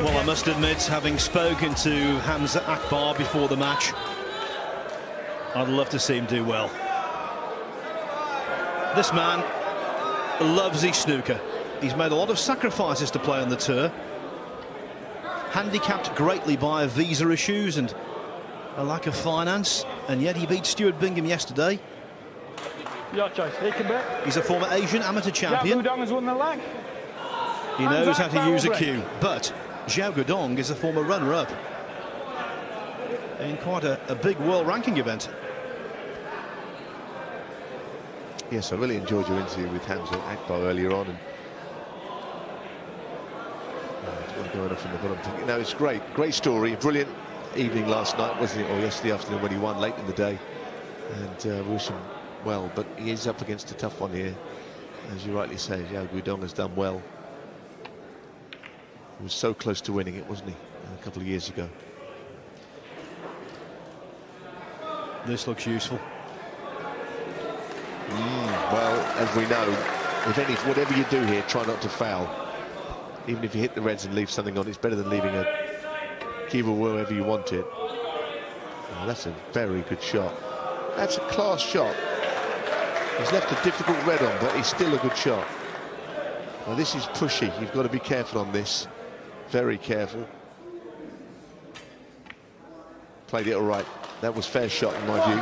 Well, I must admit, having spoken to Hamza Akbar before the match, I'd love to see him do well. This man loves his snooker. He's made a lot of sacrifices to play on the tour. Handicapped greatly by visa issues and a lack of finance, and yet he beat Stuart Bingham yesterday. Your choice. He's a former Asian amateur champion. Guodong has won the leg. He knows how to use a cue, but Xiao Guodong is a former runner-up in quite a big world ranking event. Yes, I really enjoyed your interview with Hamza Akbar earlier on, and going off in the bottom. No, it's great story, brilliant evening last night, wasn't it, or yesterday afternoon when he won late in the day, and we wish him well, but he is up against a tough one here, as you rightly say. Xiao Guodong has done well. He was so close to winning it, wasn't he, a couple of years ago. This looks useful. Well, as we know, whatever you do here, try not to foul. Even if you hit the reds and leave something on, it's better than leaving a keyboard wherever you want it. Oh, that's a very good shot. That's a class shot. He's left a difficult red on, but he's still a good shot. Well, this is pushy. You've got to be careful on this. Very careful. Played it all right. That was fair shot in my view.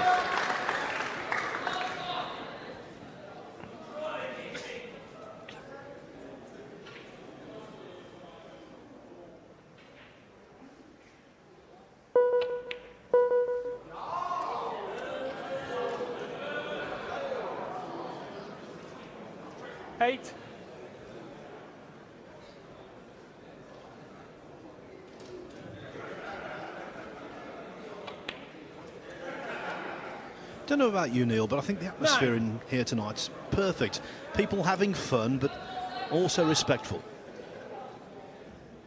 Eight. Don't know about you, Neil, but I think the atmosphere in here tonight's perfect. People having fun, but also respectful.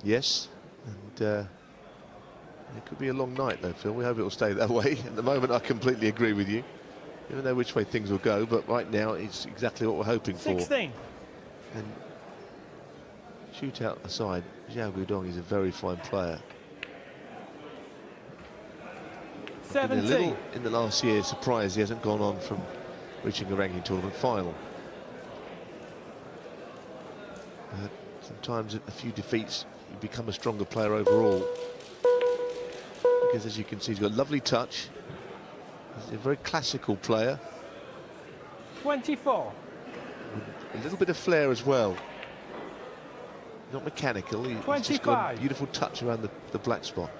Yes, and it could be a long night, though, Phil. We hope it will stay that way. At the moment, I completely agree with you. You don't know which way things will go, but right now, it's exactly what we're hoping 16. for. And shootout aside, Xiao Guodong is a very fine player. 17. Been a little in the last year surprised he hasn't gone on from reaching a ranking tournament final. Sometimes a few defeats, you become a stronger player overall. Because as you can see, he's got a lovely touch. He's a very classical player. 24. A little bit of flair as well. Not mechanical. He's just got a beautiful touch around the black spot.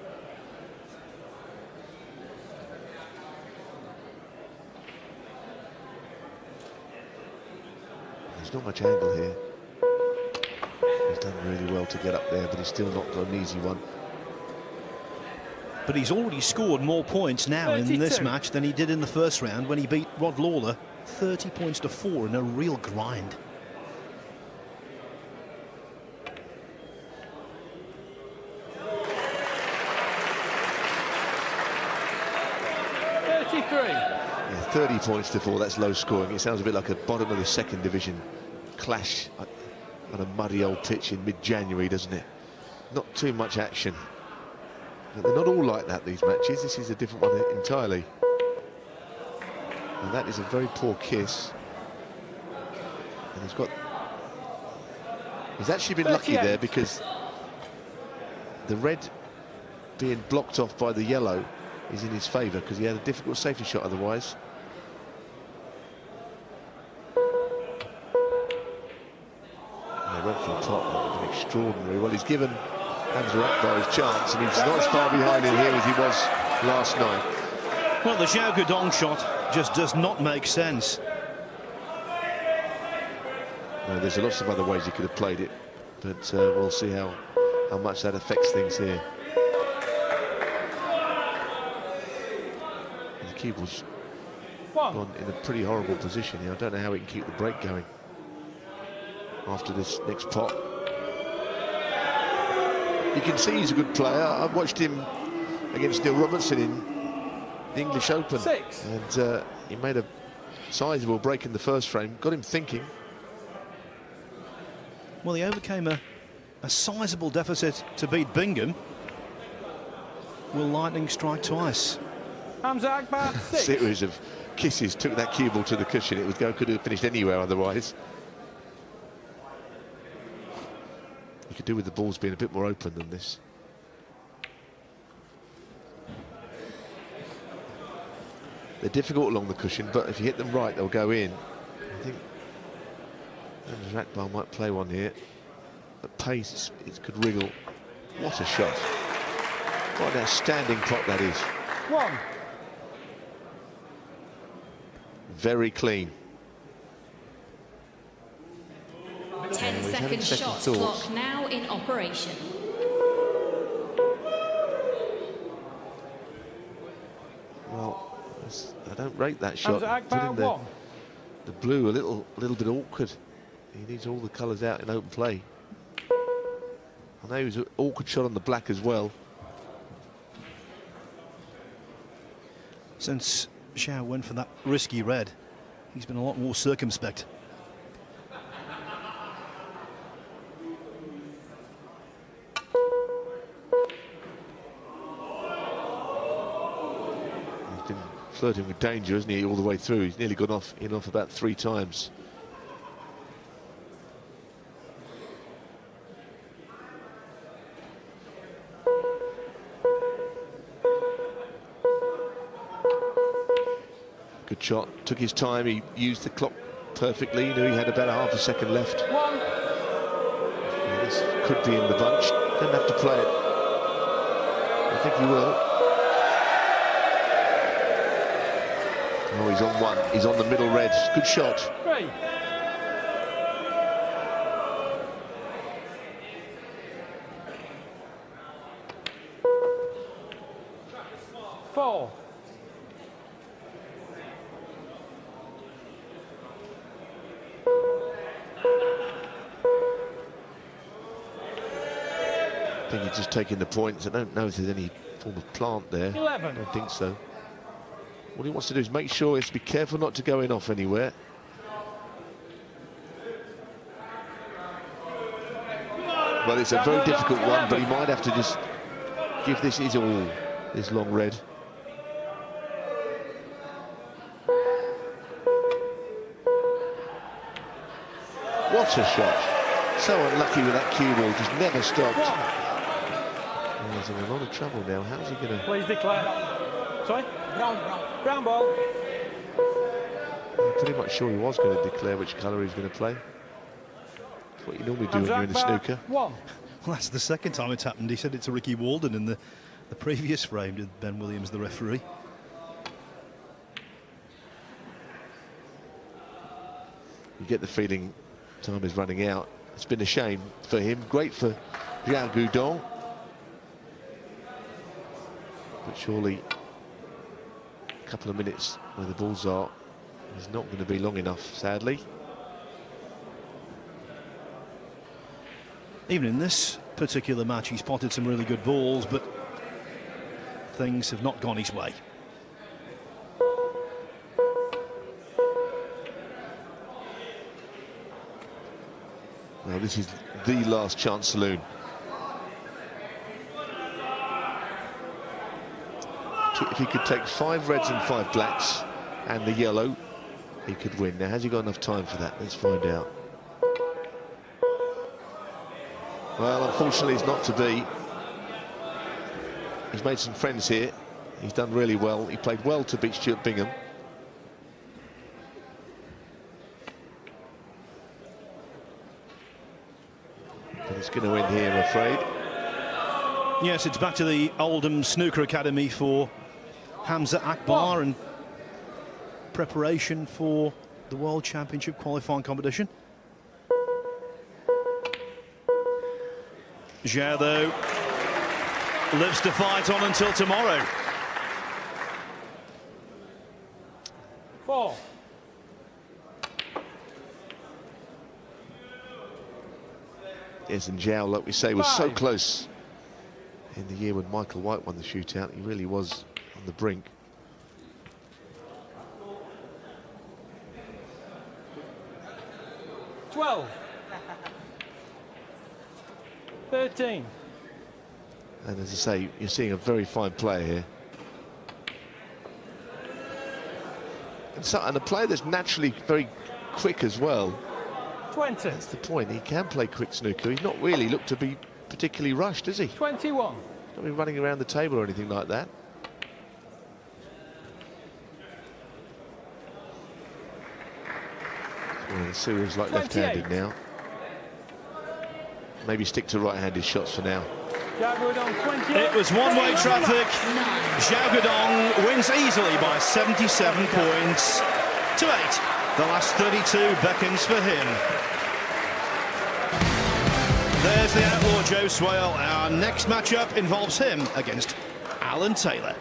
There's not much angle here. He's done really well to get up there, but he's still not got an easy one. But he's already scored more points now 32. in this match than he did in the first round when he beat Rod Lawler 30 points to 4 in a real grind. Yeah, 30 points to 4, that's low scoring. It sounds a bit like a bottom of the second division clash on a muddy old pitch in mid-January, doesn't it? Not too much action. But they're not all like that, these matches. This is a different one entirely. And that is a very poor kiss. And he's actually been lucky there, because the red being blocked off by the yellow is in his favour, because he had a difficult safety shot otherwise. They went for the top. That would have been extraordinary. Well, he's given Hamza Akbar his chance, and he's not as far behind him here as he was last night. Well, the Xiao Guodong shot just does not make sense. No, there's lots of other ways he could have played it, but we'll see how much that affects things here. The keyboard's gone in a pretty horrible position here. I don't know how he can keep the break going after this next pot. You can see he's a good player. I've watched him against Neil Robertson in the English Open. 6. And he made a sizable break in the first frame, got him thinking. Well, he overcame a sizable deficit to beat Bingham. Will lightning strike twice? Hamza, Akbar, 6. Series of kisses took that cue ball to the cushion. It could have finished anywhere otherwise. You could do with the balls being a bit more open than this. They're difficult along the cushion, but if you hit them right, they'll go in. I think Akbar might play one here. At pace, it could wriggle. What a shot. What an outstanding pot that is. 1. Very clean. 10-second shot clock now in operation. Well, I don't rate that shot. Akbar, Putting the blue a little bit awkward. He needs all the colours out in open play. I know it was an awkward shot on the black as well. Since Xiao went for that risky red, he's been a lot more circumspect. He's been flirting with danger, hasn't he, all the way through. He's nearly gone off about 3 times. Good shot, took his time, he used the clock perfectly, he knew he had about a half a second left. 1. Yeah, this could be in the bunch, doesn't have to play it. I think he will. Oh, he's on 1, he's on the middle red, good shot. 3. 4. I think he's just taking the points. I don't know if there's any form of plant there. 11. I don't think so. What he wants to do is make sure is be careful not to go in off anywhere. Well, it's a very difficult one, but he might have to just give this his all, this long red. What a shot. So unlucky with that cue ball, just never stopped. Oh, he's in a lot of trouble now. How's he going to... Please declare. Sorry? Brown ball. I'm pretty much sure he was going to declare which colour he's going to play. That's what you normally do when you're in the snooker. 1. Well, that's the second time it's happened. He said it to Ricky Walden in the previous frame, did Ben Williams, the referee. You get the feeling time is running out. It's been a shame for him. Great for Xiao Guodong. But surely a couple of minutes where the balls are is not going to be long enough, sadly. Even in this particular match, he spotted some really good balls, but things have not gone his way. Well, this is the last chance saloon. If he could take 5 reds and 5 blacks and the yellow, he could win. Now, has he got enough time for that? Let's find out. Well, unfortunately, it's not to be. He's made some friends here. He's done really well. He played well to beat Stuart Bingham. But it's going to end here, I'm afraid. Yes, it's back to the Oldham Snooker Academy for Hamza Akbar and preparation for the World Championship qualifying competition. Xiao, though, lives to fight on until tomorrow. 4. Yes, and Xiao, like we say, was so 5. close in the year when Michael White won the shootout. He really was on the brink. 13. And as I say, you're seeing a very fine player here. And a player that's naturally very quick as well. 20. That's the point. He can play quick snooker. He's not really looked to be particularly rushed, is he? 21. Not be running around the table or anything like that. Well, Cyril's like left-handed now. Maybe stick to right-handed shots for now. Xiao Guodong, 28. It was one-way traffic. Xiao Guodong wins easily by 77 points to 8. The last 32 beckons for him. There's the outlaw Joe Swale. Our next matchup involves him against Alan Taylor.